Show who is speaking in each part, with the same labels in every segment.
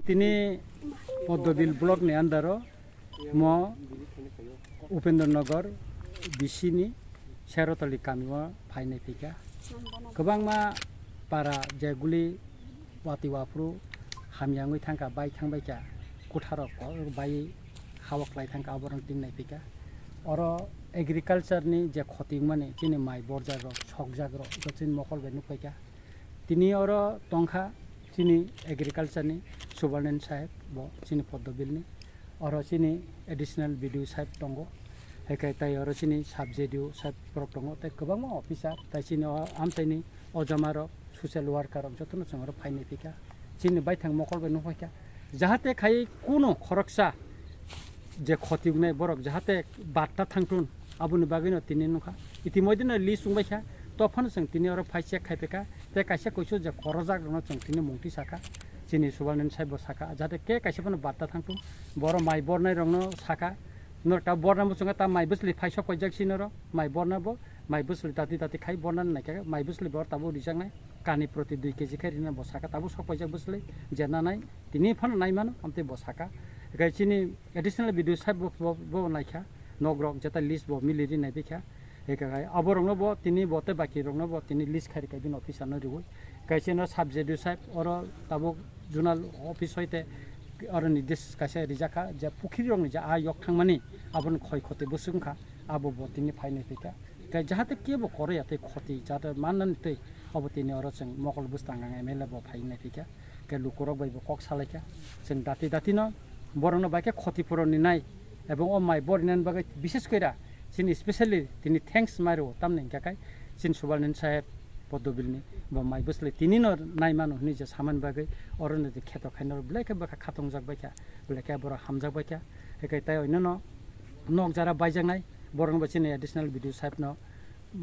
Speaker 1: Tini Poddobil blok ni andaro mo Upendranagar bisini Sherotali kamiwa phainai pika kobangma para jaguli wati wapru hamyangui thangka bai thangbaika kutharok bai hawaklai thangka aborang tingnai pika oro agriculture ni je khoting mane chini mai borjar ro sokjag ro jochin mokol be nupaika tini oro tongkha chini agriculture ni Subarnan Sahib bo chini Poddobil ni oro chini additional video sahib tongo hekai tai oro chini subjedio sahib prok tongo tai kobangma officer tai chini amsaini ojamaro social worker jotono changaro phainai pika chini baithang mokol be nupaika jahate khai kuno khoroksa je khotignai borok jahate batta thangtun abuni bagino tini nuka itimoidino li sungbaikha tofan sang tini oro phaise khaipeka te kaisa koisu je korojak no chang tini mungti saka chini Subarnan Sahib saka jahate ke kaisa pano batta thangtun boro mai bornai rongno saka no ta borna musunga ta mai busli phaisa koijak sinoro mai borna bo mai busli tati tati khai borna naika mai busli bor tabu rijangnai kani proti 2 kg khairina bo saka tabu sok koijak busli jena nai tini phan nai mano amte bo saka gai chini additional video sahib bo naikha nogrok jeta list bo miliri nai bikha ekai aborongno bo tini bote baki rongno bo tini list khari kai bin officer no rigu gai chino subjedio sahib oro tabu journal office hoite oro nidesh kaisa rijaka je pukhiri rong ja a yok thangmani abon khoi khote busungkha abo bo tini phainai pika gai jahate ke bo kore ate khoti jata manan tei abo tini oro chang mokol bustanga mele bo phainai pika ke lukorok bai bo kok salaika cheng dati dati no borongno baike khoti puroni nai এবং ও মাই বরিনান বাগে বিশেষ কইরা চিনি specially তিনি thanks মারো তামনে কাকাই চিন Subarnan Sahib Poddobilni বা মাই বসলে তিনি ন নাই মানু নিজে সামান বাগে অরনে যে খেত খাইনর ব্লেকে বাকা খাতং জাক বাইকা ব্লেকে বড় হামজাক বাইকা একাই তাই অন্য ন নক যারা বাইজাংনাই বরং বাচিনে এডিশনাল ভিডিও সাহেব ন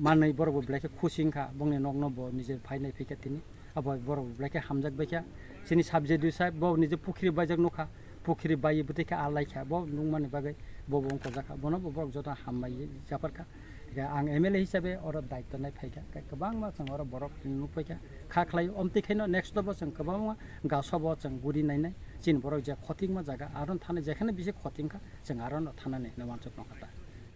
Speaker 1: মানই বড় ব্লেকে খুসিংখা বংনে নক ন ব নিজে ফাইনাই ফিকা তিনি আবার বড় ব্লেকে হামজাক বাইকা চিনি সাবজেক্টিভ সাহেব ব নিজে পুখরি বাইজাক নখা পুখরি বাইয়ে বুতেকে আলাইখা ব নুংমানে বাগে ববং কজাকা বন ববক জটা হামবাই জাপারকা आं MLA हिसाबै अरो दायित्व नाय फायका गोबांमा जों अरो बरफ नुफैका खाख्लाय अमतिखायनो नेक्स्ट दबो जों गोबांमा गासबो जों गुरि नायनाय चिन बरफ जे खतिंमा जागा आरो थाने जेखाने बिसे खतिंखा जों आरो थानानै नवानचक नखता